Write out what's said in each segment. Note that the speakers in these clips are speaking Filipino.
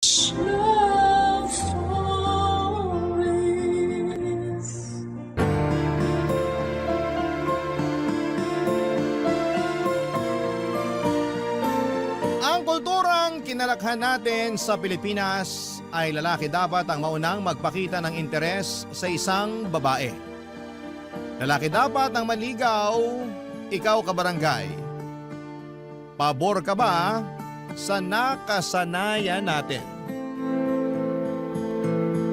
Love stories. Ang kulturang kinalakhan natin sa Pilipinas ay lalaki dapat ang maunang magpakita ng interes sa isang babae. Lalaki dapat ang maligaw, ikaw kabarangay. Pabor ka ba sa nakasanayan natin?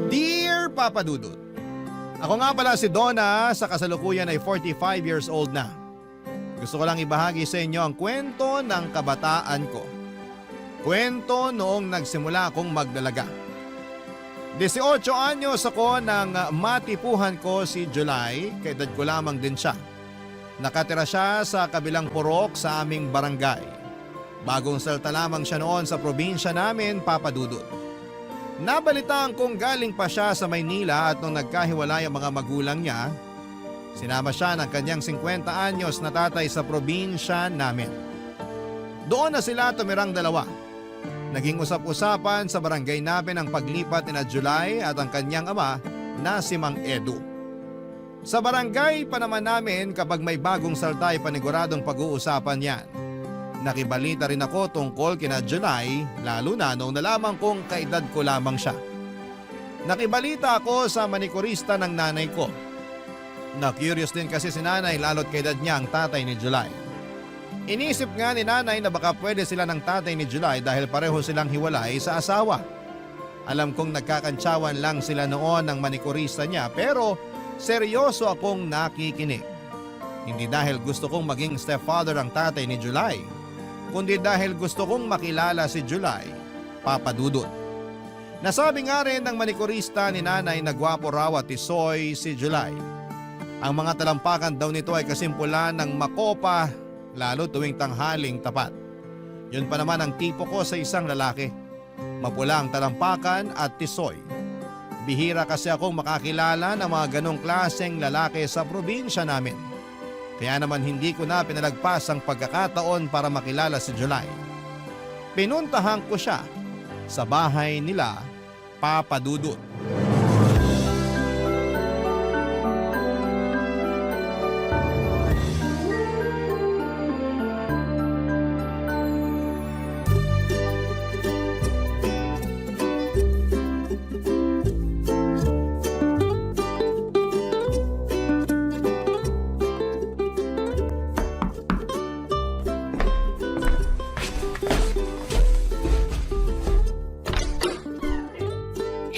Dear Papa Dudut, ako nga pala si Donna, sa kasalukuyan ay 45 years old na. Gusto ko lang ibahagi sa inyo ang kwento ng kabataan ko. Kwento noong nagsimula akong magdalaga. 18 anyos ako nang matipuhan ko si July, kaedad ko lamang din siya. Nakatira siya sa kabilang purok sa aming barangay. Bagong salta lamang siya noon sa probinsya namin, Papa Dudut. Nabalitaan kong galing pa siya sa Maynila at nung nagkahiwalay ang mga magulang niya, sinama siya ng kanyang 50 anyos na tatay sa probinsya namin. Doon na sila tumirang dalawa. Naging usap-usapan sa barangay namin ang paglipat ni na July at ang kanyang ama na si Mang Edu. Sa barangay pa naman namin kapag may bagong salta ay paniguradong pag-uusapan yan. Nakibalita rin ako tungkol kina July, lalo na nung nalaman kong kaedad ko lamang siya. Nakibalita ako sa manikurista ng nanay ko. Na-curious din kasi si nanay lalo't kaedad niya ang tatay ni July. Inisip nga ni nanay na baka pwede sila ng tatay ni July dahil pareho silang hiwalay sa asawa. Alam kong nagkakantsawan lang sila noon ng manikurista niya pero seryoso akong nakikinig. Hindi dahil gusto kong maging stepfather ang tatay ni July, kundi dahil gusto kong makilala si July, Papa Dudut. Nasabi nga rin ng manikurista ni nanay na gwapo raw at tisoy si July. Ang mga talampakan daw nito ay kasimpulan ng makopa, lalo tuwing tanghaling tapat. Yun pa naman ang tipo ko sa isang lalaki. Mapula ang talampakan at tisoy. Bihira kasi akong makakilala ng mga ganong klaseng lalaki sa probinsya namin. Kaya naman hindi ko na pinalagpas ang pagkakataon para makilala si July. Pinuntahan ko siya sa bahay nila, Papa Dudut.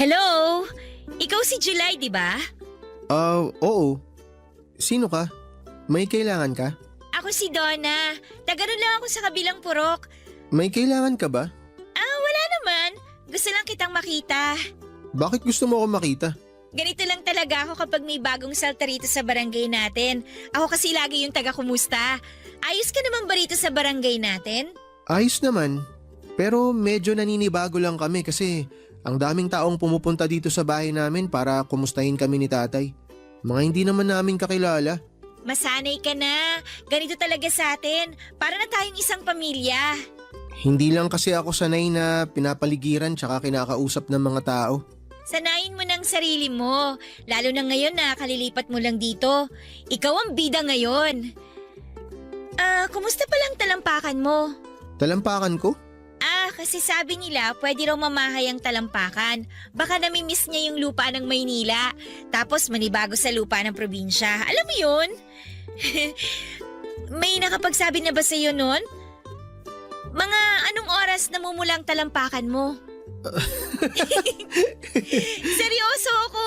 Hello? Ikaw si July, di ba? Oo. Sino ka? May kailangan ka? Ako si Donna. Tagaroon lang ako sa kabilang purok. May kailangan ka ba? Wala naman. Gusto lang kitang makita. Bakit gusto mo ako makita? Ganito lang talaga ako kapag may bagong salta rito sa barangay natin. Ako kasi lagi yung taga-kumusta. Ayos ka naman ba rito sa barangay natin? Ayos naman. Pero medyo naninibago lang kami kasi ang daming taong pumupunta dito sa bahay namin para kumustahin kami ni tatay. Mga hindi naman namin kakilala. Masanay ka na. Ganito talaga sa atin. Para na tayong isang pamilya. Hindi lang kasi ako sanay na pinapaligiran tsaka kinakausap ng mga tao. Sanayin mo ng sarili mo. Lalo na ngayon na kalilipat mo lang dito. Ikaw ang bida ngayon. Kumusta palang talampakan mo? Talampakan ko? Kasi sabi nila pwede raw mamahay ang talampakan. Baka namimiss niya yung lupa ng Maynila. Tapos manibago sa lupa ng probinsya. Alam mo yun? May nakapagsabi na ba sa'yo nun? Mga anong oras namumulang talampakan mo? Seryoso ako!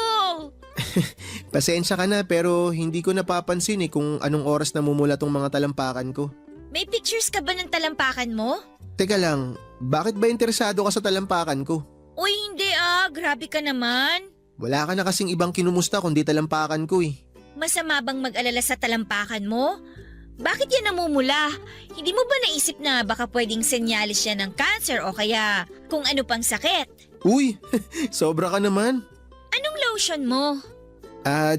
Pasensya ka na pero hindi ko napapansin kung anong oras namumula tong mga talampakan ko. May pictures ka ba ng talampakan mo? Teka lang, bakit ba interesado ka sa talampakan ko? Uy, hindi grabe ka naman. Wala ka na kasing ibang kinumusta kundi talampakan ko eh. Masama bang mag-alala sa talampakan mo? Bakit yan namumula? Hindi mo ba naisip na baka pwedeng senyalis yan ng cancer o kaya kung ano pang sakit? Uy, sobra ka naman. Anong lotion mo?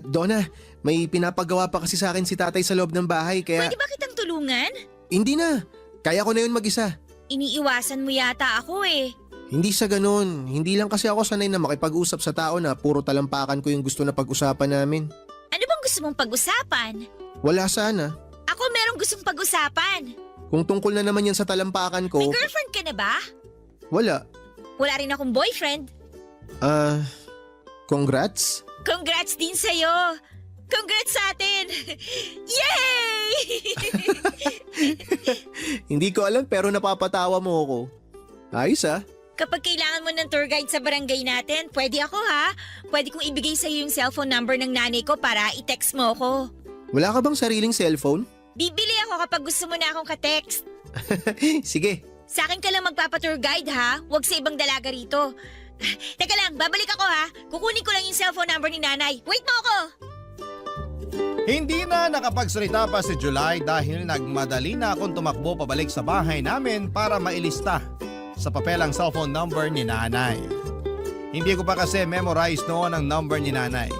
Donna, may pinapagawa pa kasi sa akin si tatay sa loob ng bahay kaya… Pwede ba kitang tulungan? Hindi na, kaya ko na yun mag-isa. Iniiwasan mo yata ako eh. Hindi sa ganun. Hindi lang kasi ako sanay na makipag-usap sa tao na puro talampakan ko yung gusto na pag-usapan namin. Ano bang gusto mong pag-usapan? Wala sana. Ako merong gustong pag-usapan. Kung tungkol na naman yan sa talampakan ko, May girlfriend ka na ba? wala. Wala rin akong boyfriend. Congrats? Congrats din sa'yo. Congrats sa atin. Yay! Hindi ko alam pero napapatawa mo ako. Ayos ah. Kapag kailangan mo ng tour guide sa barangay natin, pwede ako ha. Pwede kong ibigay sa'yo yung cellphone number ng nanay ko para i-text mo ako. Wala ka bang sariling cellphone? Bibili ako kapag gusto mo na akong ka-text. Sige. Sa akin ka lang magpapa-tour guide ha. Huwag sa ibang dalaga rito. Teka lang, babalik ako ha. Kukunin ko lang yung cellphone number ni nanay. Wait mo ako! Hindi na nakapagsalita pa si July dahil nagmadali na akong tumakbo pabalik sa bahay namin para mailista sa papel ang cellphone number ni nanay. Hindi ko pa kasi memorize noon ang number ni nanay.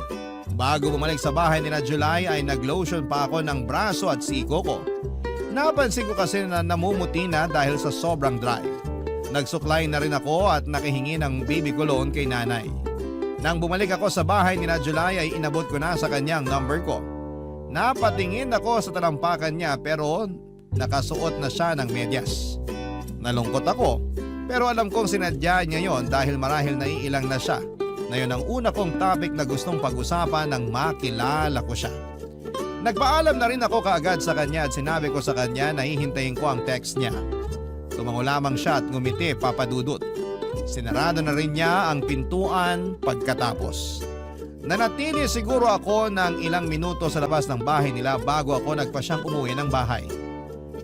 Bago bumalik sa bahay ni na July ay naglotion pa ako ng braso at siko ko. Napansin ko kasi na namumuti na dahil sa sobrang dry. Nagsuklay na rin ako at nakihingi ng baby cologne kay nanay. Nang bumalik ako sa bahay ni na July ay inabot ko na sa kanyang number ko. Napatingin ako sa talampakan niya pero nakasuot na siya ng medyas. Nalungkot ako pero alam kong sinadya niya yon dahil marahil naiilang na siya. Na yun ang una kong topic na gustong pag-usapan nang makilala ko siya. Nagpaalam na rin ako kaagad sa kanya at sinabi ko sa kanya na hihintayin ko ang text niya. Tumango lamang siya at ngumiti, Papa Dudut. Sinarado na rin niya ang pintuan pagkatapos. Nanatili siguro ako ng ilang minuto sa labas ng bahay nila bago ako nagpasyang umuwi ng bahay.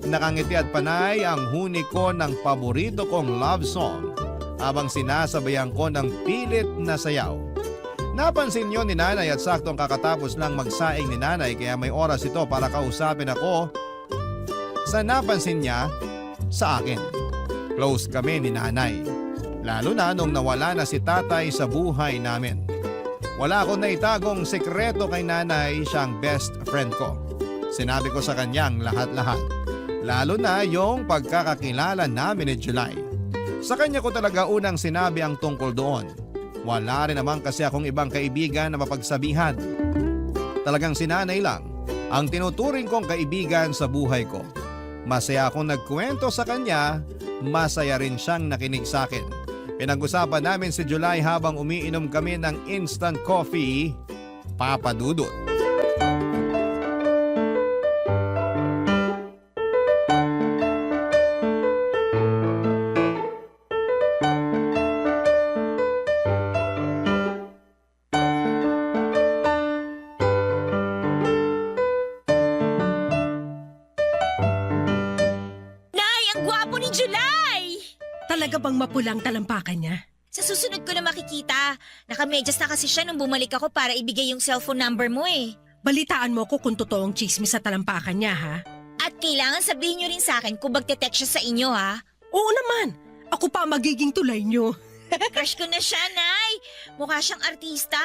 Nakangiti at panay ang huni ko ng paborito kong love song habang sinasabayan ko ng pilit na sayaw. Napansin yun ni nanay at saktong kakatapos lang magsaing ni nanay kaya may oras ito para kausapin ako sa napansin niya sa akin. Close kami ni nanay. Lalo na nung nawala na si tatay sa buhay namin. Wala akong naitagong sekreto kay nanay, siyang best friend ko. Sinabi ko sa kanyang lahat-lahat. Lalo na yung pagkakakilala namin ni July. Sa kanya ko talaga unang sinabi ang tungkol doon. Wala rin naman kasi akong ibang kaibigan na mapagsabihan. Talagang si nanay lang ang tinuturing kong kaibigan sa buhay ko. Masaya akong nagkwento sa kanya, masaya rin siyang nakinig sa akin. Pinag-usapan namin si July habang umiinom kami ng instant coffee, Papa Dudut. Nay, ang gwapo ni July! Talaga bang mapulang talampakan niya? Sa susunod ko na makikita. Nakamedyas na kasi siya nung bumalik ako para ibigay yung cellphone number mo eh. Balitaan mo ko kung totoong chismis sa talampakan niya, ha? At kailangan sabihin nyo rin sa akin kung magte-text siya sa inyo ha. Oo naman! Ako pa ang magiging tulay niyo. Crush ko na siya, Nay. Mukha siyang artista.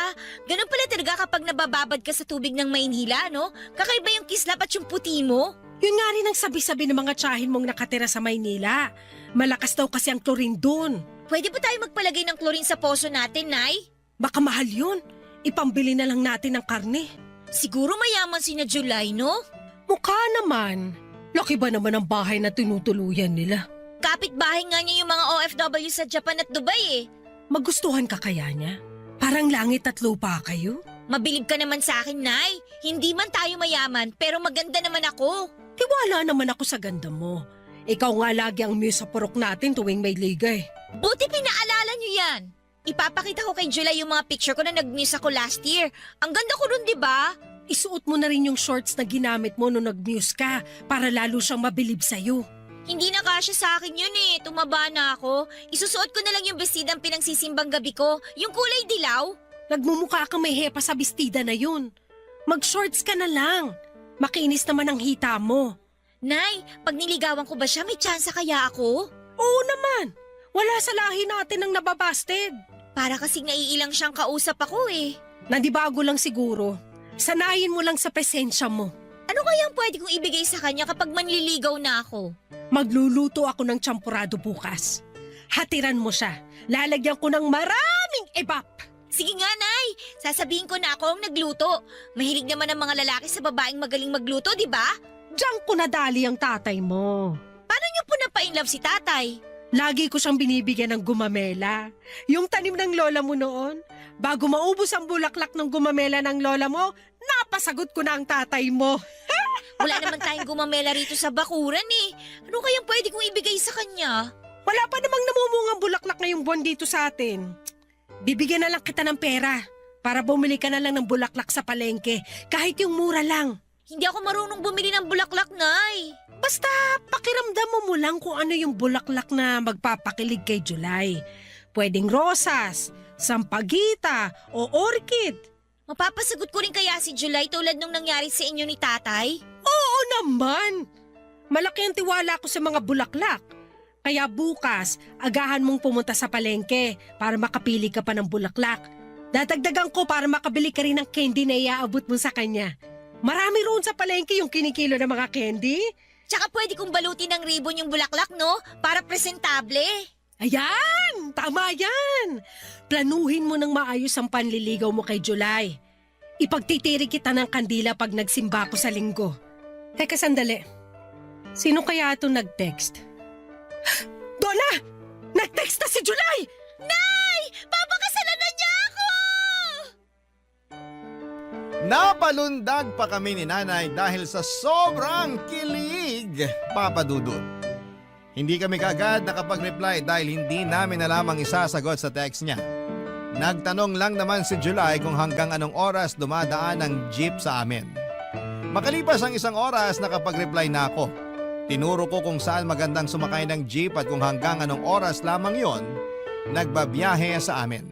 Ganun pala talaga kapag nabababad ka sa tubig ng Maynila, no? Kakaiba yung kislap at yung puti mo. Yun nga rin ang sabi-sabi ng mga tsahin mong nakatira sa Maynila. Malakas daw kasi ang chlorine dun. Pwede ba tayo magpalagay ng chlorine sa poso natin, Nay? Baka mahal yun. Ipambili na lang natin ng karne. Siguro mayaman si na July, no? Mukha naman. Laki ba naman ang bahay na tinutuluyan nila? Kapit-bahay nga niya yung mga OFW sa Japan at Dubai eh. Magustuhan ka kaya niya? Parang langit at lupa kayo? Mabilib ka naman sa akin, Nay. Hindi man tayo mayaman, pero maganda naman ako. Tiwala naman ako sa ganda mo. Ikaw nga lagi ang muse sa purok natin tuwing may liga eh. Buti pinaalala niyo yan. Ipapakita ko kay July yung mga picture ko na nag-muse ako last year. Ang ganda ko ron, di ba? Isuot mo na rin yung shorts na ginamit mo nung nag-muse ka para lalo siyang mabilib sa'yo. Hindi na kasya sa akin yun eh. Tumaba na ako. Isusuot ko na lang yung bestidang pinagsisimbang gabi ko. Yung kulay dilaw. Nagmumukha kang may hepa sa bestida na yun. Mag-shorts ka na lang. Makinis naman ang hita mo. Nay, pag niligawan ko ba siya, may tsansa kaya ako? Oo naman. Wala sa lahi natin ang nababasted. Para kasing naiilang siyang kausap ako eh. Nandibago lang siguro. Sanayin mo lang sa presensya mo. Ano kayang pwede kong ibigay sa kanya kapag manliligaw na ako? Magluluto ako ng champurado bukas. Hatiran mo siya. Lalagyan ko ng maraming ebap. Sige nga, Nay. Sasabihin ko na ako ang nagluto. Mahilig naman ang mga lalaki sa babaeng magaling magluto, di ba? Diyan ko nadali ang tatay mo. Paano niyo po napa-inlove si tatay? Lagi ko siyang binibigyan ng gumamela. Yung tanim ng lola mo noon, bago maubos ang bulaklak ng gumamela ng lola mo, napasagot ko na ang tatay mo. Wala naman tayong gumamela rito sa bakuran eh. Ano kayang pwede kong ibigay sa kanya? Wala pa namang namumungang bulaklak ngayong buwan dito sa atin. Bibigyan na lang kita ng pera para bumili ka na lang ng bulaklak sa palengke, kahit yung mura lang. Hindi ako marunong bumili ng bulaklak, Nay. Basta pakiramdam mo lang kung ano yung bulaklak na magpapakilig kay July. Pwedeng rosas, sampagita o orchid. Mapapasagot ko rin kaya si July tulad nung nangyari sa inyo ni tatay? Oo naman! Malaki ang tiwala ko sa mga bulaklak. Kaya bukas, agahan mong pumunta sa palengke para makapili ka pa ng bulaklak. Dadagdagan ko para makabili ka rin ng candy na iaabot mo sa kanya. Marami roon sa palengke yung kinikilo ng mga candy. Tsaka pwede kong balutin ng ribbon yung bulaklak, no? Para presentable. Ayan! Tama yan! Planuhin mo ng maayos ang panliligaw mo kay July. Ipagtitiri kita ng kandila pag nagsimba ko sa linggo. Teka sandali. Sino kaya itong nag-text? Donna! Nag-text na si July! Nay! Papakasalan na niya ako! Napalundag pa kami ni nanay dahil sa sobrang kilig, Papa Dudut. Hindi kami kaagad nakapag-reply dahil hindi namin alam ang isasagot sa text niya. Nagtanong lang naman si July kung hanggang anong oras dumadaan ang jeep sa amin. Makalipas ang isang oras nakapag-reply na ako. Tinuro ko kung saan magandang sumakay ng jeep at kung hanggang anong oras lamang yon nagbabiyahe sa amin.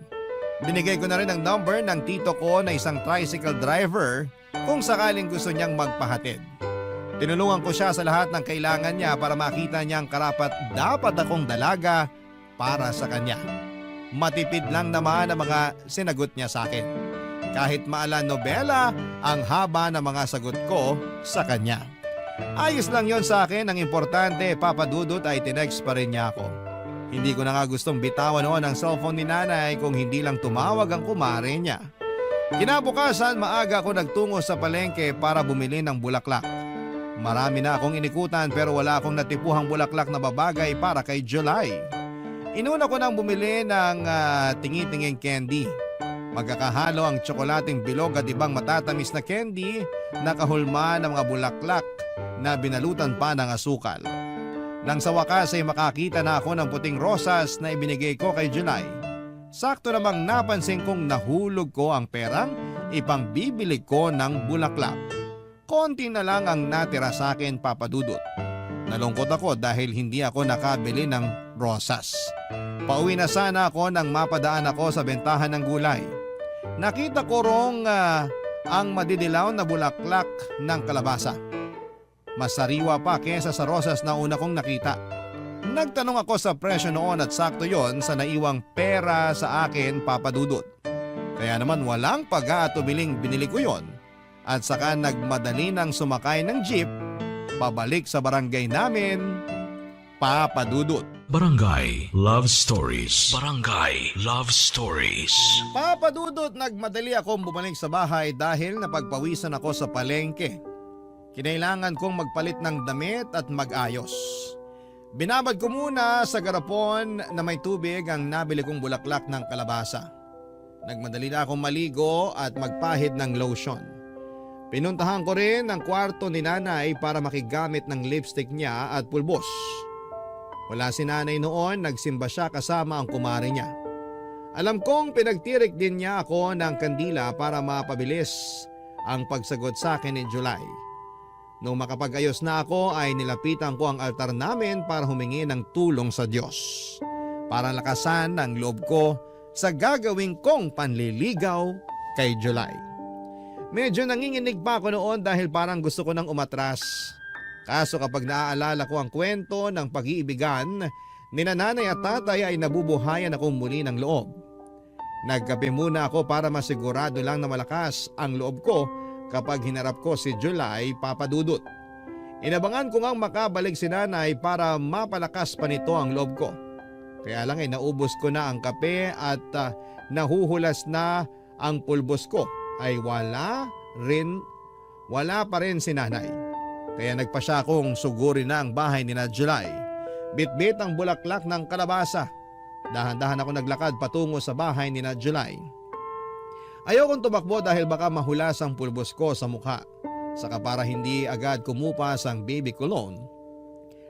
Binigay ko na rin ang number ng tito ko na isang tricycle driver kung sakaling gusto niyang magpahatid. Tinulungan ko siya sa lahat ng kailangan niya para makita niyang karapat dapat akong dalaga para sa kanya. Matipid lang naman ang mga sinagot niya sa akin. Kahit maalan nobela ang haba ng mga sagot ko sa kanya. Ayos lang yon sa akin, ang importante, Papa Dudut, ay tinext pa rin niya ako. Hindi ko na nga gustong bitawan noon ang cellphone ni nanay kung hindi lang tumawag ang kumare niya. Kinabukasan, maaga ako nagtungo sa palengke para bumili ng bulaklak. Marami na akong inikutan pero wala akong natipuhang bulaklak na babagay para kay July. Inuna ko nang bumili ng tingi-tinging candy. Magkakahalo ang tsokolating bilog at ibang matatamis na candy na kahulma ng mga bulaklak na binalutan pa ng asukal. Nang sa wakas ay makakita na ako ng puting rosas na ibinigay ko kay July. Sakto namang napansin kong nahulog ko ang perang ipangbibili ko ng bulaklak. Konti na lang ang natira sa akin, Papa Dudut. Nalungkot ako dahil hindi ako nakabili ng rosas. Pauwi na sana ako nang mapadaan ako sa bentahan ng gulay. Nakita ko rong ang madidilaw na bulaklak ng kalabasa. Mas sariwa pa kesa sa rosas na una kong nakita. Nagtanong ako sa presyo noon at sakto yon sa naiwang pera sa akin, Papa Dudut. Kaya naman walang pag-aatubiling binili ko yon at saka nagmadali nang sumakay ng jeep pabalik sa barangay namin, Papa Dudut. Barangay Love Stories. Barangay Love Stories. Papa Dudut, nagmadali akong bumalik sa bahay dahil napagpawisan ako sa palengke. Kinailangan kong magpalit ng damit at mag-ayos. Binabad ko muna sa garapon na may tubig ang nabili kong bulaklak ng kalabasa. Nagmadali na akong maligo at magpahid ng lotion. Pinuntahan ko rin ang kwarto ni nanay para makigamit ng lipstick niya at pulbos. Wala si nanay noon, nagsimba siya kasama ang kumare niya. Alam kong pinagtirik din niya ako ng kandila para mapabilis ang pagsagot sa akin ni July. Nung makapag-ayos na ako ay nilapitan ko ang altar namin para humingi ng tulong sa Diyos. Para lakasan ang loob ko sa gagawin kong panliligaw kay July. Medyo nanginginig pa ako noon dahil parang gusto ko nang umatras. Kaso kapag naaalala ko ang kwento ng pag-iibigan ni nanay at tatay ay nabubuhayan akong muli ng loob. Nagkape muna ako para masigurado lang na malakas ang loob ko kapag hinarap ko si July, Papa Dudut. Inabangan ko ngang makabalik si nanay para mapalakas pa nito ang loob ko. Kaya lang naubos ko na ang kape at nahuhulas na ang pulbos ko ay wala pa rin si nanay. Kaya nagpa siya akong sugurin na ang bahay ni na July. Bitbit ang bulaklak ng kalabasa. Dahan-dahan ako naglakad patungo sa bahay ni na July. Ayokong tumakbo dahil baka mahulas ang pulbos ko sa mukha. Saka para hindi agad kumupas ang baby cologne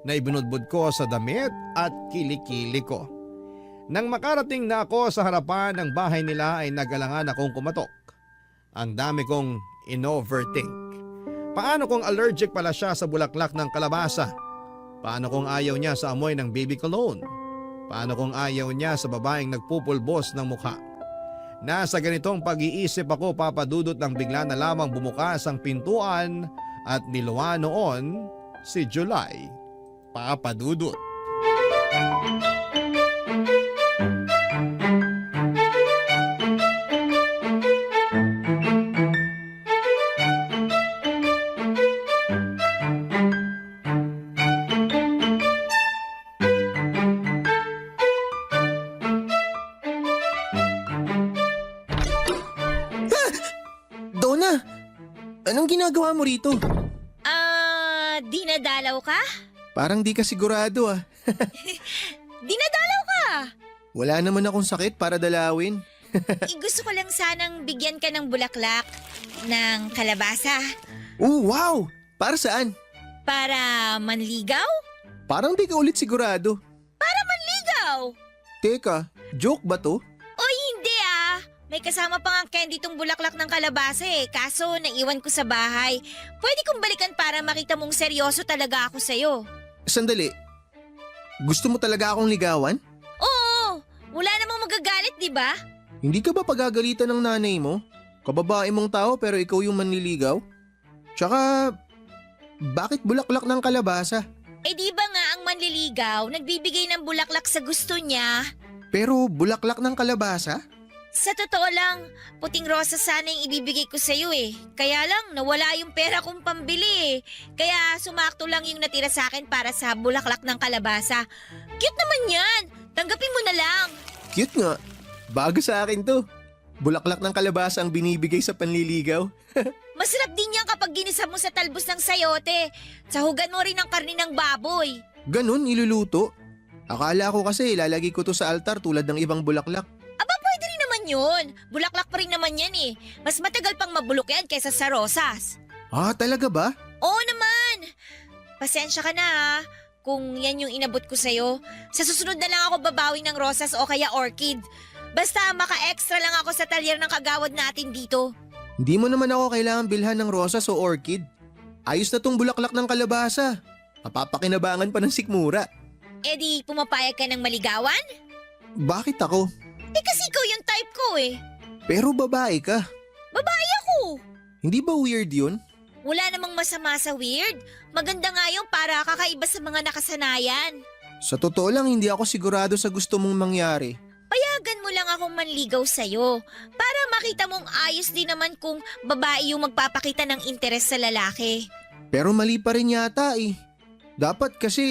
na ibinudbud ko sa damit at kilikili ko. Nang makarating na ako sa harapan ng bahay nila ay nagalangan akong kumatok. Ang dami kong in-overthink. Paano kung allergic pala siya sa bulaklak ng kalabasa? Paano kung ayaw niya sa amoy ng baby cologne? Paano kung ayaw niya sa babaeng nagpupulbos ng mukha? Nasa ganitong pag-iisip ako, Papa Dudut, nang bigla na lamang bumukas ang pintuan at niluwa noon si July. Papa Dudut. Donna, anong ginagawa mo rito? Dinadalaw ka? Parang di ka sigurado ah. Dinadalaw ka! Wala naman akong sakit para dalawin. Gusto ko lang sanang bigyan ka ng bulaklak ng kalabasa Oh, wow! Para saan? para manligaw? Parang di ka ulit sigurado. Ligaw! Teka, joke ba to? Oy, hindi ah! May kasama pa nga candy tong bulaklak ng kalabasa eh. Kaso naiwan ko sa bahay. Pwede kong balikan para makita mong seryoso talaga ako sa'yo. Sandali. Gusto mo talaga akong ligawan? Oo! Wala namang magagalit, di ba? Hindi ka ba pagagalitan ng nanay mo? Kababae mong tao pero ikaw yung manliligaw? Tsaka, bakit bulaklak ng kalabasa? Eh di ba nga ang manliligaw nagbibigay ng bulaklak sa gusto niya? Pero bulaklak ng kalabasa? Sa totoo lang, puting rosa sana yung ibibigay ko sa'yo eh. Kaya lang, nawala yung pera kong pambili eh. Kaya sumakto lang yung natira sa akin para sa bulaklak ng kalabasa. Cute naman yan! Tanggapin mo na lang! Cute nga. Bago sa akin to. Bulaklak ng kalabasa ang binibigay sa panliligaw. Masarap din yan kapag ginisa mo sa talbos ng sayote. Sahugan mo rin ang karni ng baboy. Ganun, iluluto. Akala ko kasi ilalagay ko to sa altar tulad ng ibang bulaklak. Aba, pwede rin naman yun. Bulaklak pa rin naman yan eh. Mas matagal pang mabulok yan kaysa sa rosas. Ah, talaga ba? Oo naman. Pasensya ka na ha. Kung yan yung inabot ko sa'yo. Sa susunod na lang ako babawi ng rosas o kaya orchid. Basta maka-extra lang ako sa talyer ng kagawad natin dito. Hindi mo naman ako kailangan bilhan ng rosas o orchid. Ayos na tong bulaklak ng kalabasa. Mapapakinabangan pa ng sikmura. Eh di, pumapayag ka ng maligawan? Bakit ako? Eh kasi ikaw yung type ko eh. Pero babae ka. Babae ako. Hindi ba weird yun? Wala namang masama sa weird. Maganda nga yung para kakaiba sa mga nakasanayan. Sa totoo lang, hindi ako sigurado sa gusto mong mangyari. Payagan mo lang akong manligaw sa'yo para makita mong ayos din naman kung babae yung magpapakita ng interes sa lalaki. Pero mali pa rin yata eh. Dapat kasi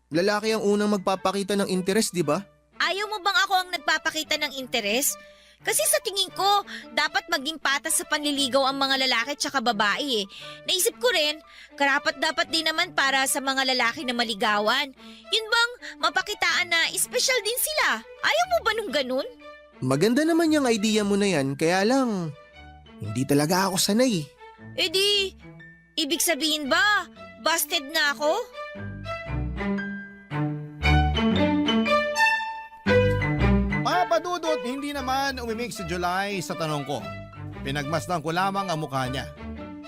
lalaki ang unang magpapakita ng interes, di ba? Ayaw mo bang ako ang nagpapakita ng interes? Kasi sa tingin ko, dapat maging patas sa panliligaw ang mga lalaki tsaka babae eh. Naisip ko rin, karapat dapat din naman para sa mga lalaki na maligawan. Yun bang mapakitaan na espesyal din sila? Ayaw mo ba nung ganun? Maganda naman yung idea mo na yan, kaya lang, hindi talaga ako sanay. Eh di, ibig sabihin ba, busted na ako? Papa Dudut, hindi naman umimik si July sa tanong ko. Pinagmasdan ko lamang ang mukha niya.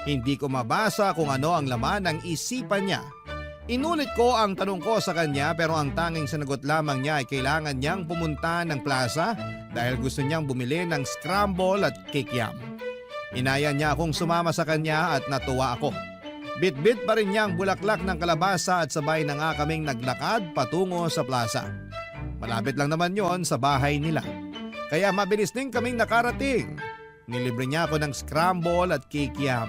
Hindi ko mabasa kung ano ang laman ng isipan niya. Inulit ko ang tanong ko sa kanya pero ang tanging sinagot lamang niya ay kailangan niyang pumunta ng plaza dahil gusto niyang bumili ng scramble at kikiam. Inaya niya akong sumama sa kanya at natuwa ako. Bit-bit pa rin niya ang bulaklak ng kalabasa at sabay na nga kaming naglakad patungo sa plaza. Malapit lang naman yon sa bahay nila. Kaya mabilis din kaming nakarating. Nilibre niya ako ng scramble at kikiam.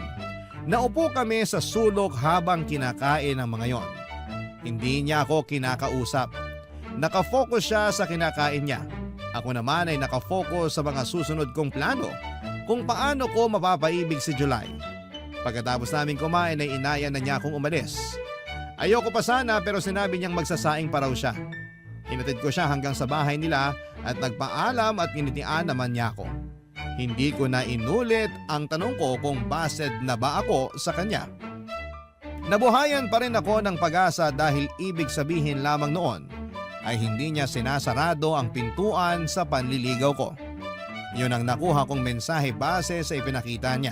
Naupo kami sa sulok habang kinakain ang mga yon. Hindi niya ako kinakausap. Nakafocus siya sa kinakain niya. Ako naman ay nakafocus sa mga susunod kong plano kung paano ko mapapaibig si July. Pagkatapos namin kumain ay inaya na niya akong umalis. Ayoko pa sana pero sinabi niyang magsasaing pa raw siya. Hinatid ko siya hanggang sa bahay nila at nagpaalam at initian naman niya ako. Hindi ko na inulit ang tanong ko kung based na ba ako sa kanya. Nabuhayan pa rin ako ng pag-asa dahil ibig sabihin lamang noon ay hindi niya sinasarado ang pintuan sa panliligaw ko. Yun ang nakuha kong mensahe base sa ipinakita niya.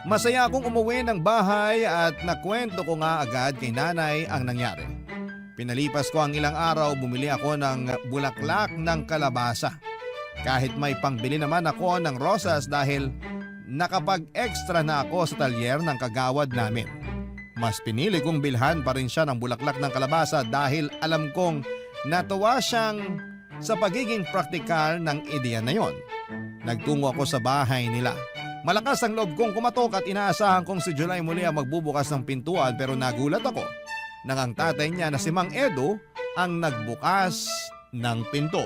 Masaya akong umuwi ng bahay at nakwento ko nga agad kay nanay ang nangyari. Pinalipas ko ang ilang araw, bumili ako ng bulaklak ng kalabasa. Kahit may pangbili naman ako ng rosas dahil nakapag-extra na ako sa talyer ng kagawad namin. Mas pinili kong bilhan pa rin siya ng bulaklak ng kalabasa dahil alam kong natuwa siyang sa pagiging praktikal ng ideya na yon. Nagtungo ako sa bahay nila. Malakas ang loob kong kumatok at inaasahan kong si July muli ang magbubukas ng pintuan pero nagulat ako nang ang tatay niya na si Mang Edo ang nagbukas ng pinto.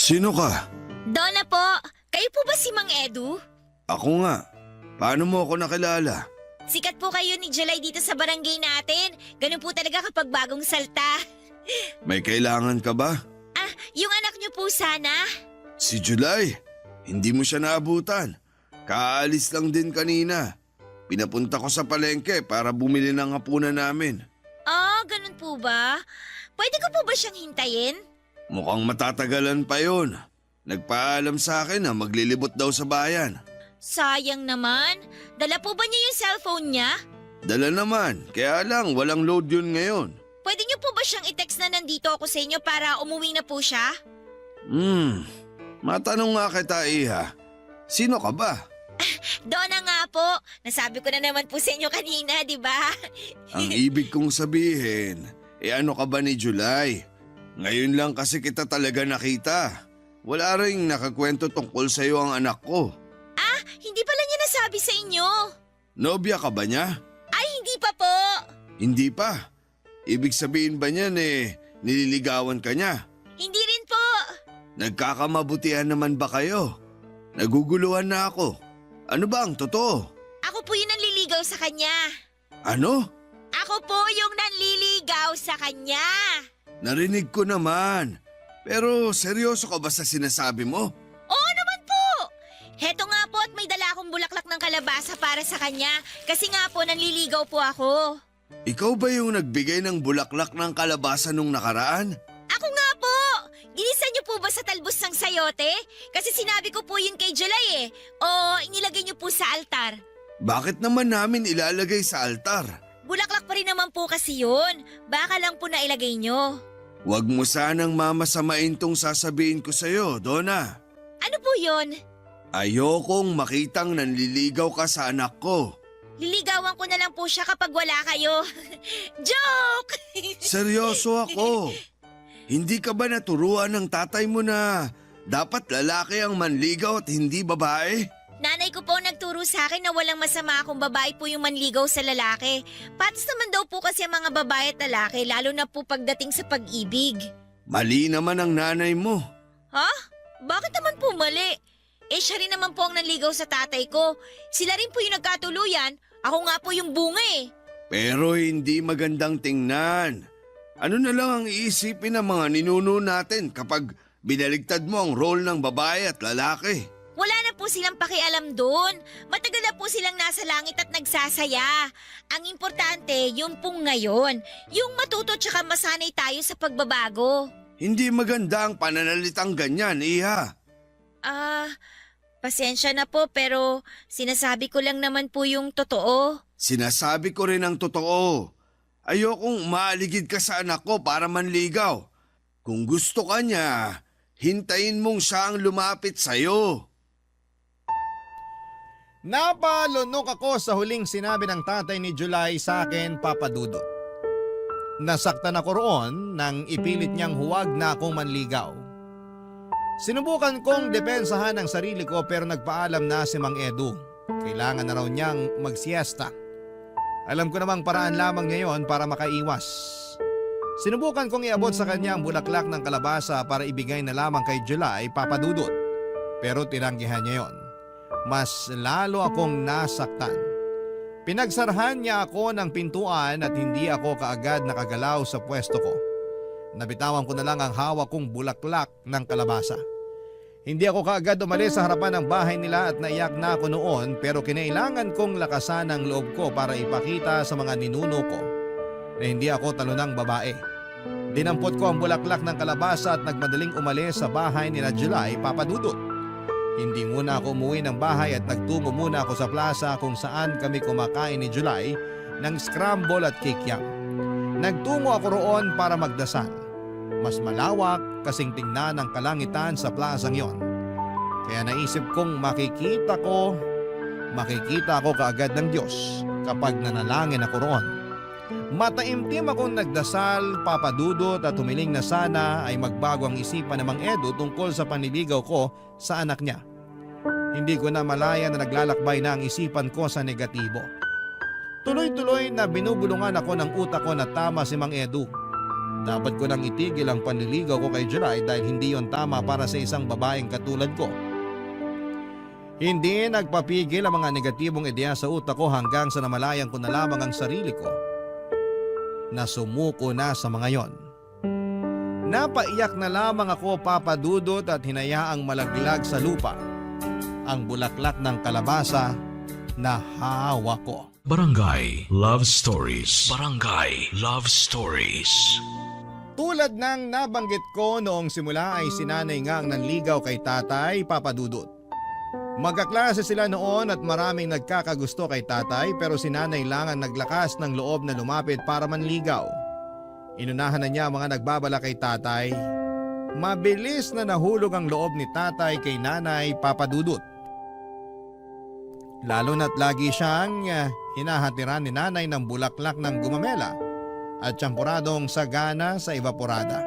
Sino ka? Donna po, kayo po ba si Mang Edu? Ako nga. Paano mo ako nakilala? Sikat po kayo ni July dito sa barangay natin. Ganun po talaga kapag bagong salta. May kailangan ka ba? Ah, yung anak niyo po sana. Si July. Hindi mo siya naabutan. Kaalis lang din kanina. Pinapunta ko sa palengke para bumili ng hapunan namin. Ah, ganun po ba? Pwede ko po ba siyang hintayin? Mukhang matatagalan pa yon. Nagpaalam sa akin na maglilibot daw sa bayan. Sayang naman. Dala po ba niya yung cellphone niya? Dala naman, kaya lang walang load yun ngayon. Pwede niyo po ba siyang i-text na nandito ako sa inyo para umuwi na po siya? Matanong nga kita, Iha. Sino ka ba? Donna nga po. Nasabi ko na naman po sa inyo kanina, di ba? Ang ibig kong sabihin, ano ka ba ni July? Ngayon lang kasi kita talaga nakita. Wala ring nakakwento tungkol sa iyo ang anak ko. Ah, hindi pala niya nasabi sa inyo. Nobya ka ba niya? Ay, hindi pa po. Hindi pa. Ibig sabihin ba niyan nililigawan ka niya? Hindi rin po. Nagkakamabutihan naman ba kayo? Naguguluhan na ako. Ano ba ang totoo? Ako po yung nanliligaw sa kanya. Ano? Ako po yung nanliligaw sa kanya. Narinig ko naman. Pero seryoso ka ba sa sinasabi mo? Oo naman po. Heto nga po at may dala akong bulaklak ng kalabasa para sa kanya. Kasi nga po nanliligaw po ako. Ikaw ba yung nagbigay ng bulaklak ng kalabasa nung nakaraan? Ako nga po. Ginisa niyo po ba sa talbos ng sayote? Kasi sinabi ko po yun kay July O inilagay niyo po sa altar. Bakit naman namin ilalagay sa altar? Bulaklak pa rin naman po kasi yun. Baka lang po nailagay niyo. Huwag mo sanang mamasamain tong sasabihin ko sa'yo, Donna. Ano po yun? Ayokong makitang nanliligaw ka sa anak ko. Liligawan ko na lang po siya kapag wala kayo. Joke! Seryoso ako. Hindi ka ba naturuan ng tatay mo na dapat lalaki ang manligaw at hindi babae? Nanay ko po nagturo sa akin na walang masama kung babae po yung manligaw sa lalaki. Patas naman daw po kasi ang mga babae at lalaki, lalo na po pagdating sa pag-ibig. Mali naman ang nanay mo. Ha? Bakit naman po mali? Siya rin naman po ang nanligaw sa tatay ko. Sila rin po yung nagkatuluyan. Ako nga po yung bunga Pero hindi magandang tingnan. Ano na lang ang iisipin ng mga ninuno natin kapag binaligtad mo ang role ng babae at lalaki? Wala na po silang pakialam doon. Matagal na po silang nasa langit at nagsasaya. Ang importante, yung pong ngayon. Yung matuto tsaka masanay tayo sa pagbabago. Hindi maganda ang pananalitang ganyan, Iha. Pasensya na po pero sinasabi ko lang naman po yung totoo. Sinasabi ko rin ang totoo. Ayokong maaligid ka sa anak ko para manligaw. Kung gusto ka niya, Hintayin mong siya ang lumapit sa'yo. Napalunok ako sa huling sinabi ng tatay ni July sa akin, Papa Dudut. Nasaktan ako roon nang ipilit niyang huwag na akong manligaw. Sinubukan kong depensahan ang sarili ko pero nagpaalam na si Mang Edu. Kailangan na raw niyang magsiesta. Alam ko namang paraan lamang niya yon para makaiwas. Sinubukan kong iabot sa kanya ang bulaklak ng kalabasa para ibigay na lamang kay July, Papa Dudut. Pero tinanggihan niya yon. Mas lalo akong nasaktan. Pinagsarahan niya ako ng pintuan at hindi ako kaagad nakagalaw sa pwesto ko. Nabitawan ko na lang ang hawak kong bulaklak ng kalabasa. Hindi ako kaagad umalis sa harapan ng bahay nila at naiyak na ako noon pero kinailangan kong lakasan ang loob ko para ipakita sa mga ninuno ko na hindi ako talunang babae. Dinampot ko ang bulaklak ng kalabasa at nagmadaling umalis sa bahay nila July, Papa Dudut. Hindi muna ako umuwi ng bahay at nagtungo muna ako sa plaza kung saan kami kumakain ni July ng scramble at kikiam. Nagtungo ako roon para magdasal. Mas malawak kasing tingnan ng kalangitan sa plazang yon. Kaya naisip kong makikita ako kaagad ng Diyos kapag nanalangin ako roon. Mataimtim akong nagdasal, Papa Dudut, at humiling na sana ay magbago ang isipan ng Mang Edu tungkol sa panliligaw ko sa anak niya. Hindi ko na malaya na naglalakbay na ang isipan ko sa negatibo. Tuloy-tuloy na binubulungan ako ng utak ko na tama si Mang Edu. Dapat ko nang itigil ang panliligaw ko kay July dahil hindi yon tama para sa isang babaeng katulad ko. Hindi nagpapigil ang mga negatibong ideya sa utak ko hanggang sa namalayan ko na lamang ang sarili ko na sumuko na sa mga yon. Napaiyak na lamang ako, Papa Dudut, at hinayaang malaglag sa lupa ang bulaklak ng kalabasa na hawak ko. Barangay Love Stories. Barangay Love Stories. Tulad ng nabanggit ko noong simula ay sinanay nga ang nanligaw kay tatay, Papa Dudut. Magkaklase sila noon at maraming nagkakagusto kay tatay pero si nanay lang ang naglakas ng loob na lumapit para manligaw. Inunahan na niya ang mga nagbabala kay tatay. Mabilis na nahulog ang loob ni tatay kay nanay, Papa Dudut. Lalo na't lagi siyang hinahatiran ni nanay ng bulaklak ng gumamela at tiyampuradong sagana sa evaporada.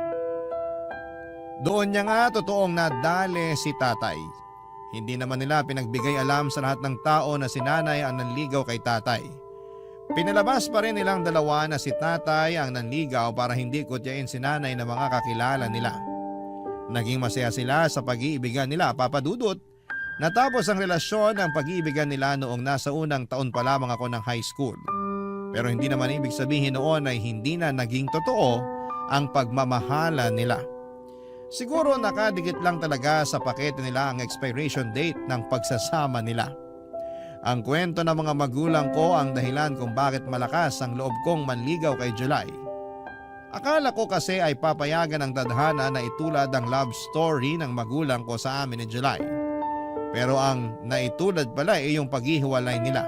Doon niya nga totoong nadali si tatay. Hindi naman nila pinagbigay alam sa lahat ng tao na si nanay ang nanligaw kay tatay. Pinalabas pa rin nilang dalawa na si tatay ang nanligaw para hindi kutyain si nanay ng mga kakilala nila. Naging masaya sila sa pag-iibigan nila, Papa Dudut. Natapos ang relasyon ng pag-iibigan nila noong nasa unang taon pa lamang ako ng high school. Pero hindi naman ibig sabihin noon ay hindi na naging totoo ang pagmamahala nila. Siguro nakadikit lang talaga sa pakete nila ang expiration date ng pagsasama nila. Ang kwento ng mga magulang ko ang dahilan kung bakit malakas ang loob kong manligaw kay July. Akala ko kasi ay papayagan ng tadhana na itulad ang love story ng magulang ko sa amin ni July. Pero ang naitulad pala ay yung paghihiwalay nila.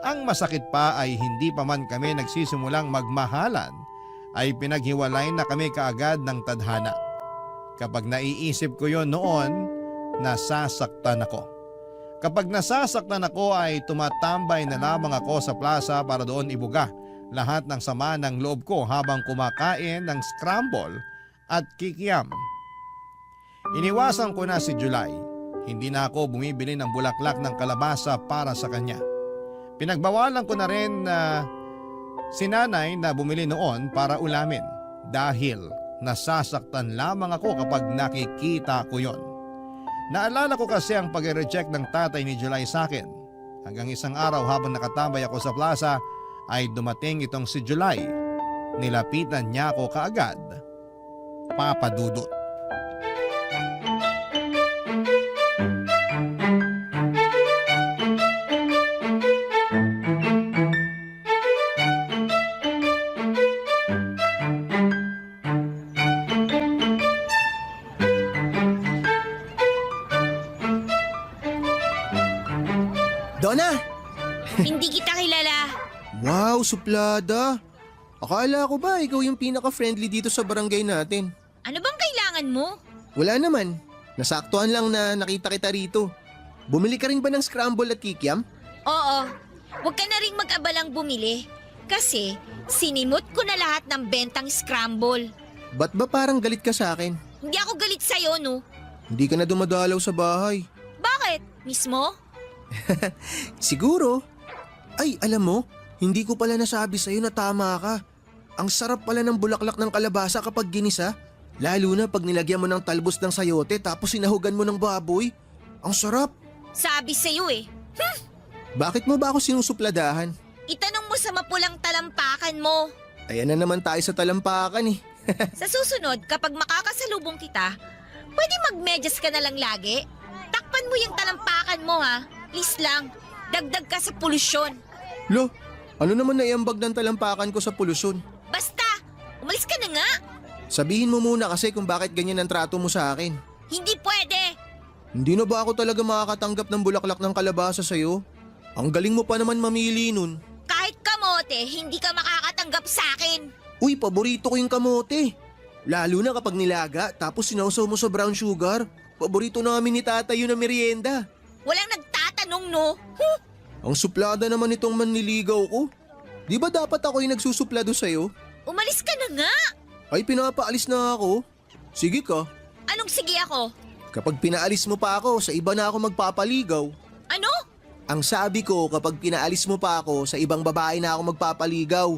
Ang masakit pa ay hindi pa man kami nagsisimulang magmahalan ay pinaghiwalay na kami kaagad ng tadhana. Kapag naiisip ko yon noon, nasasaktan ako. Kapag nasasaktan ako ay tumatambay na lamang ako sa plaza para doon ibuga lahat ng sama ng loob ko habang kumakain ng scramble at kikiam. Iniwasan ko na si July. Hindi na ako bumibili ng bulaklak ng kalabasa para sa kanya. Pinagbawalan ko na rin si nanay na bumili noon para ulamin dahil nasasaktan lamang ako kapag nakikita ko yon. Naalala ko kasi ang pag-reject ng tatay ni July sa akin. Hanggang isang araw habang nakatambay ako sa plaza ay dumating itong si July. Nilapitan niya ako kaagad. Papa Dudut. Donna! Hindi kita kilala. Wow, suplada! Akala ko ba ikaw yung pinaka-friendly dito sa barangay natin? Ano bang kailangan mo? Wala naman. Nasaktuhan lang na nakita kita rito. Bumili ka rin ba ng scramble at kikiam? Oo, huwag ka na rin mag-abalang bumili. Kasi sinimot ko na lahat ng bentang scramble. Ba't ba parang galit ka sa akin? Hindi ako galit sa'yo, no? Hindi ka na dumadalaw sa bahay. Bakit? Mismo? Siguro. Ay, alam mo, hindi ko pala nasabi sa'yo na tama ka. Ang sarap pala ng bulaklak ng kalabasa kapag ginisa. Lalo na pag nilagyan mo ng talbos ng sayote tapos sinahugan mo ng baboy. Ang sarap. Sabi sa'yo eh. Bakit mo ba ako sinusupladahan? Itanong mo sa mapulang talampakan mo. Ayan na naman tayo sa talampakan eh. Sa susunod, kapag makakasalubong kita, pwede magmedyas ka na lang lagi. Takpan mo yung talampakan mo ha. Please lang, dagdag ka sa polusyon. Lo, ano naman naiambag ng talampakan ko sa polusyon? Basta, umalis ka na nga. Sabihin mo muna kasi kung bakit ganyan ang trato mo sa akin. Hindi pwede. Hindi na ba ako talaga makakatanggap ng bulaklak ng kalabasa sa'yo? Ang galing mo pa naman mamili nun. Kahit kamote, hindi ka makakatanggap sa akin. Uy, paborito ko yung kamote. Lalo na kapag nilaga tapos sinausaw mo sa brown sugar. Paborito namin ni tatay yun na merienda. Walang nagtatanong, no? Ang suplada naman itong manliligaw ko. Di ba dapat ako yung nagsusuplado sa'yo? Umalis ka na nga. Ay, pinapaalis na ako. Sige ka. Anong sige ako? Kapag pinaalis mo pa ako, sa iba na ako magpapaligaw. Ano? Ang sabi ko, kapag pinaalis mo pa ako, sa ibang babae na ako magpapaligaw.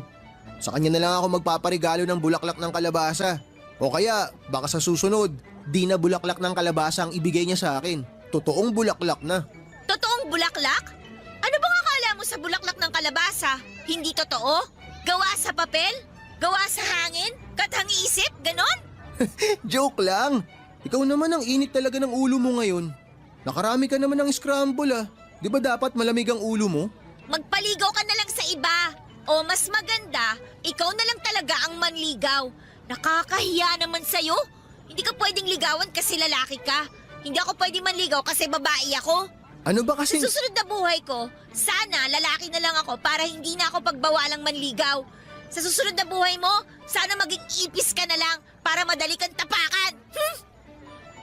Sa kanya na lang ako magpaparigalo ng bulaklak ng kalabasa. O kaya, baka sa susunod, di na bulaklak ng kalabasa ang ibigay niya sa akin. Totoong bulaklak na. Totoong bulaklak? Ano bang akala mo sa bulaklak ng kalabasa? Hindi totoo? Gawa sa papel? Gawa sa hangin? Kathang-isip? Ganon? Joke lang. Ikaw naman ang init talaga ng ulo mo ngayon. Nakarami ka naman ng scramble ah. Di ba dapat malamig ang ulo mo? Magpaligaw ka na lang sa iba. O mas maganda, ikaw na lang talaga ang manligaw. Nakakahiya naman sa'yo. Hindi ka pwedeng ligawan kasi lalaki ka. Hindi ako pwedeng manligaw kasi babae ako. Ano ba Sa kasi... susunod na buhay ko, sana lalaki na lang ako para hindi na ako pagbawalang manligaw. Sa susunod na buhay mo, sana maging ipis ka na lang para madali kang tapakan.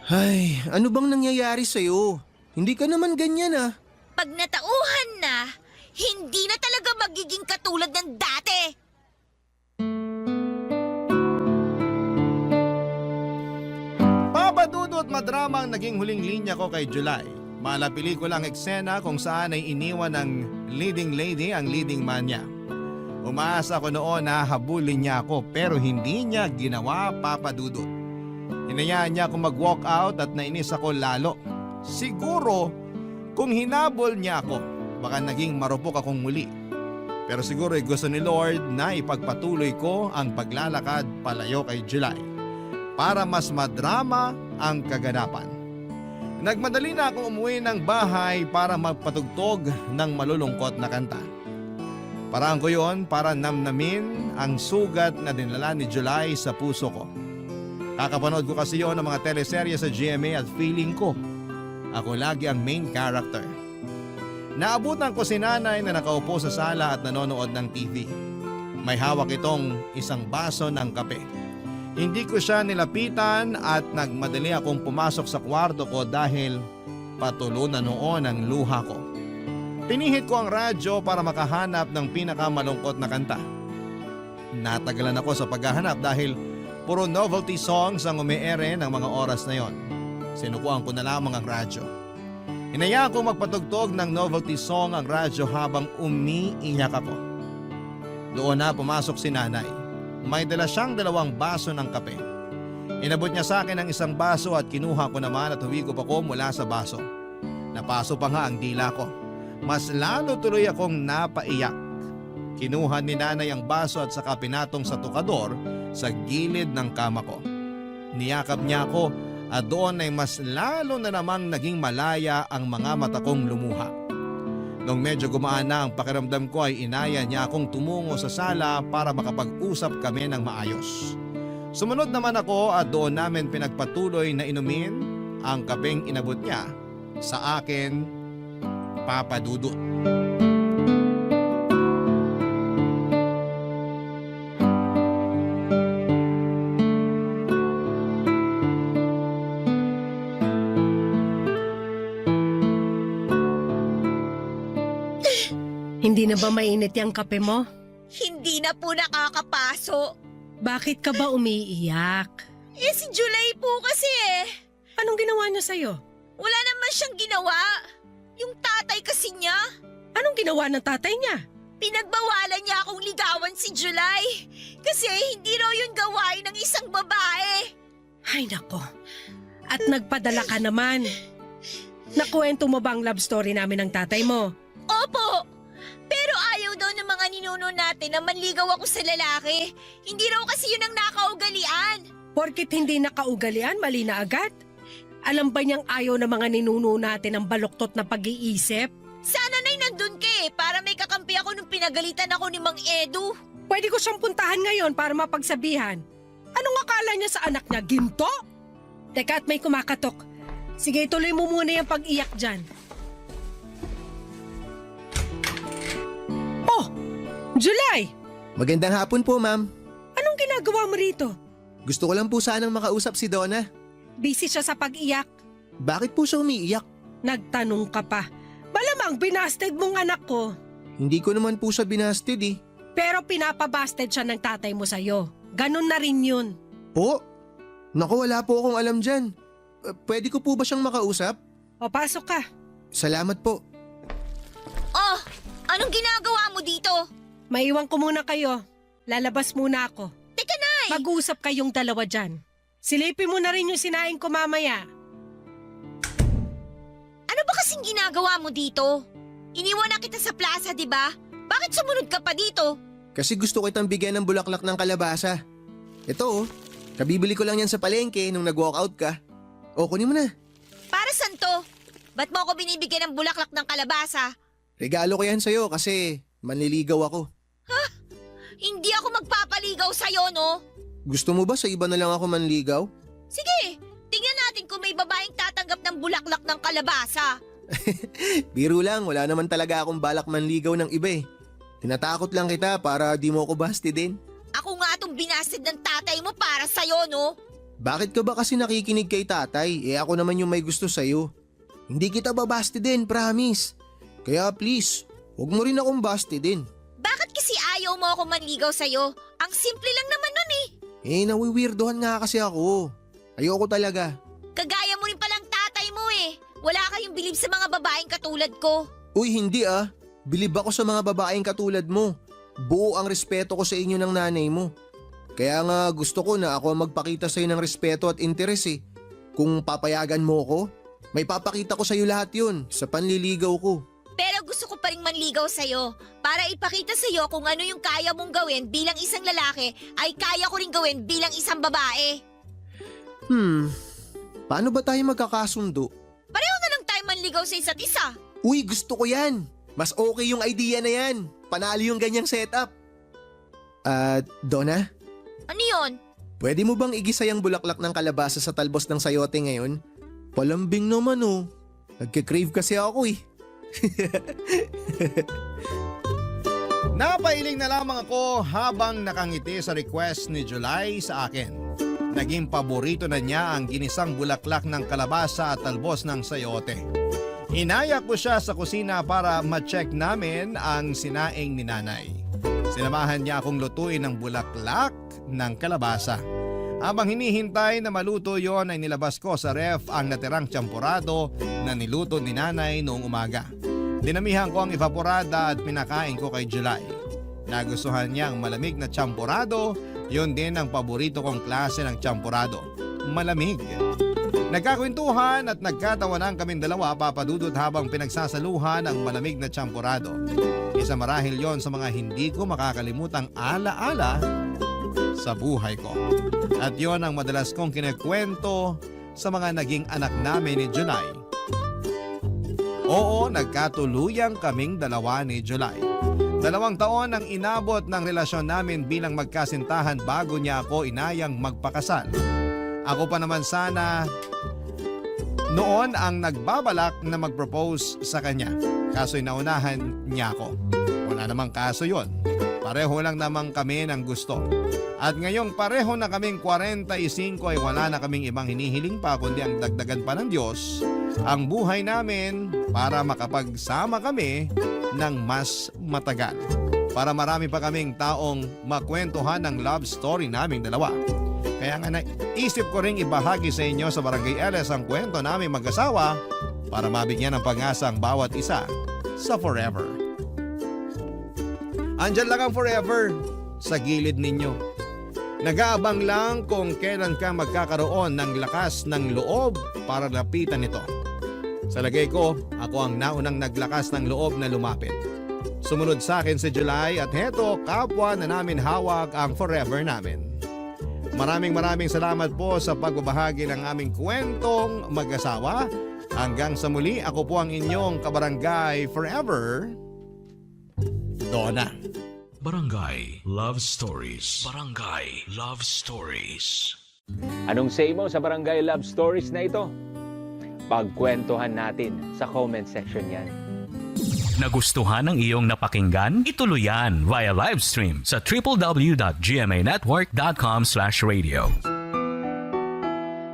Ay, ano bang nangyayari sa'yo? Hindi ka naman ganyan ah. Pag natauhan na, hindi na talaga magiging katulad ng dati. Papadudot madrama ang naging huling linya ko kay July. Mala pelikulang eksena kung saan ay iniwan ng leading lady ang leading man niya. Umaasa ko noon na habulin niya ako pero hindi niya ginawa, Papadudot. Hinayaan niya akong mag-walk out at nainis ako lalo. Siguro kung hinabol niya ako, baka naging marupok akong muli. Pero siguro gusto ni Lord na ipagpatuloy ko ang paglalakad palayo kay July para mas madrama ang kaganapan. Nagmadali na akong umuwi ng bahay para magpatugtog ng malulungkot na kanta. Paraan ko yon para namnamin ang sugat na dinala ni July sa puso ko. Kakapanood ko kasi yon ng mga teleserye sa GMA at feeling ko, ako lagi ang main character. Naabutan ko si nanay na nakaupo sa sala at nanonood ng TV. May hawak itong isang baso ng kape. Hindi ko siya nilapitan at nagmadali akong pumasok sa kwarto ko dahil patulo na noon ang luha ko. Pinihit ko ang radyo para makahanap ng pinakamalungkot na kanta. Natagalan ako sa paghahanap dahil puro novelty songs ang umiere ng mga oras na yon. Sinukuan ko na lamang ang radyo. Hinayaan ko magpatugtog ng novelty song ang radyo habang umiiyak ako. Doon na pumasok si nanay. May dala siyang 2 baso ng kape. Inabot niya sa akin ang isang baso at kinuha ko naman at huwigop ako mula sa baso. Napaso pa nga ang dila ko. Mas lalo tuloy akong napaiyak. Kinuha ni nanay ang baso at saka pinatong sa tukador sa gilid ng kama ko. Niyakap niya ako at doon ay mas lalo na namang naging malaya ang mga mata kong lumuha. Nung medyo gumaan na ang pakiramdam ko ay inaya niya akong tumungo sa sala para makapag-usap kami ng maayos. Sumunod naman ako at doon namin pinagpatuloy na inumin ang kapeng inabot niya sa akin, Papadudot. Hindi na ba mainit yung kape mo? Hindi na po nakakapaso. Bakit ka ba umiiyak? Eh si July po kasi Anong ginawa niya sa'yo? Wala naman siyang ginawa. Yung tatay kasi niya, Anong ginawa ng tatay niya? pinagbawalan niya akong ligawan si July. Kasi hindi raw yun gawain ng isang babae. Ay nako. At nagpadala ka naman. Nakuwento mo ba ang love story namin ng tatay mo? Opo! Pero ayaw daw ng mga ninuno natin na manligaw ako sa lalaki. Hindi raw kasi yun ang nakaugalian. Porkit hindi nakaugalian, mali na agad? Alam ba niyang ayaw ng mga ninuno natin ang baluktot na pag-iisip? Sana na'y nandun ka para may kakampi ako nung pinagalitan ako ni Mang Edu. Pwede ko siyang puntahan ngayon para mapagsabihan. Anong akala niya sa anak niya? Ginto? Teka, at may kumakatok. Sige, tuloy mo muna yung pag-iyak dyan. Oh! July! Magandang hapon po, ma'am. Anong ginagawa mo rito? Gusto ko lang po sanang makausap si Donna. Busy siya sa pag-iyak. Bakit po siya umiiyak? Nagtanong ka pa. Malamang binasted mong anak ko. Hindi ko naman po siya binasted eh. Pero pinapabasted siya ng tatay mo sa'yo. Ganon na rin yun. Po? Naku, wala po akong alam dyan. Pwede ko po ba siyang makausap? O pasok ka. Salamat po. Oh, anong ginagawa mo dito? Maiwan ko muna kayo. Lalabas muna ako. Teka, Nay! Mag-usap kayong dalawa dyan. Silipin mo na rin yung sinaing ko mamaya. Ano ba kasing ginagawa mo dito? Iniwan na kita sa plaza, di ba? Bakit sumunod ka pa dito? Kasi gusto kitang bigyan ng bulaklak ng kalabasa. Ito oh, kabibili ko lang yan sa palengke nung nag-walkout ka. O, kunin mo na. Para saan to? Ba't mo ako binibigyan ng bulaklak ng kalabasa? Regalo ko yan sa'yo kasi manliligaw ako. Hindi ako magpapaligaw sa'yo, no? Gusto mo ba sa iba na lang ako manligaw? Sige, tingnan natin kung may babaeng tatanggap ng bulaklak ng kalabasa. Biro lang, wala naman talaga akong balak manligaw ng iba eh. Tinatakot lang kita para di mo ako basti din. Ako nga itong binasted ng tatay mo para sa'yo, no? Bakit ka ba kasi nakikinig kay tatay? Eh ako naman yung may gusto sa'yo. Hindi kita babasti din, promise. Kaya please, huwag mo rin akong basti din. Bakit kasi ayaw mo ako manligaw sa'yo? Ang simple lang naman nun eh. Eh nawiwirdohan nga kasi ako. Ayoko talaga. Kagaya mo rin palang tatay mo eh. Wala kayong bilib sa mga babaeng katulad ko. Uy hindi ah, bilib ako sa mga babaeng katulad mo. Buo ang respeto ko sa inyo ng nanay mo. Kaya nga gusto ko na ako ang magpakita sa'yo ng respeto at interes eh. Kung papayagan mo ko, may papakita ko sa'yo lahat yun sa panliligaw ko. Pero gusto ko pa rin manligaw sa'yo para ipakita sa'yo kung ano yung kaya mong gawin bilang isang lalaki ay kaya ko rin gawin bilang isang babae. Paano ba tayo magkakasundo? Pareho na lang tayo manligaw sa isa't isa. Uy, gusto ko yan. Mas okay yung idea na yan. Panalo yung ganyang setup. Donna, Ano yun? pwede mo bang igisa yung bulaklak ng kalabasa sa talbos ng sayote ngayon? Palambing naman oh. Nagkikrave kasi ako eh. Napailing na lamang ako habang nakangiti sa request ni July sa akin. Naging paborito na niya ang ginisang bulaklak ng kalabasa at talbos ng sayote. Inaya ko siya sa kusina para ma-check namin ang sinaing ni nanay. Sinamahan niya akong lutuin ng bulaklak ng kalabasa. Habang hinihintay na maluto yon ay nilabas ko sa ref ang natirang tsampurado na niluto ni nanay noong umaga. Dinamihan ko ang evaporada at pinakain ko kay July. Nagustuhan niya ang malamig na tsampurado, yun din ang paborito kong klase ng tsampurado, malamig. Nagkakwentuhan at nagkatawanan kaming dalawa papadudot habang pinagsasaluhan ang malamig na tsampurado. Isa marahil yon sa mga hindi ko makakalimutang alaala sa buhay ko. At yon ang madalas kong kinekwento sa mga naging anak namin ni July. Oo, nagkatuluyang kaming dalawa ni July. 2 taon ang inabot ng relasyon namin bilang magkasintahan bago niya ako inayang magpakasal. Ako pa naman sana noon ang nagbabalak na mag-propose sa kanya. Kaso'y naunahan niya ako. Wala namang kaso yon. Pareho lang naman kami ng gusto. At ngayong pareho na kaming 45 ay wala na kaming ibang hinihiling pa kundi ang dagdagan pa ng Diyos ang buhay namin para makapagsama kami ng mas matagal. Para marami pa kaming taong makwentuhan ng love story naming dalawa. Kaya nga naisip ko ring ibahagi sa inyo sa Barangay LS ang kwento naming mag-asawa para mabigyan ng pag-asa ang bawat isa sa forever. Andyan lang ang forever sa gilid ninyo. Nag-aabang lang kung kailan ka magkakaroon ng lakas ng loob para lapitan ito. Sa lagay ko, ako ang naunang naglakas ng loob na lumapit. Sumunod sa akin si July at heto kapwa na namin hawak ang forever namin. Maraming salamat po sa pagbabahagi ng aming kwentong mag-asawa. Hanggang sa muli, ako po ang inyong kabarangay forever, Donna. Barangay Love Stories. Barangay Love Stories. Anong say mo sa Barangay Love Stories na ito? Pagkwentuhan natin sa comment section yan. Nagustuhan ng iyong napakinggan? Ituloy yan via live stream sa www.gmanetwork.com/radio.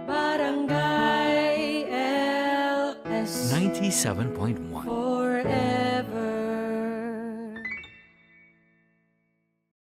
Barangay LS 97.1 forever.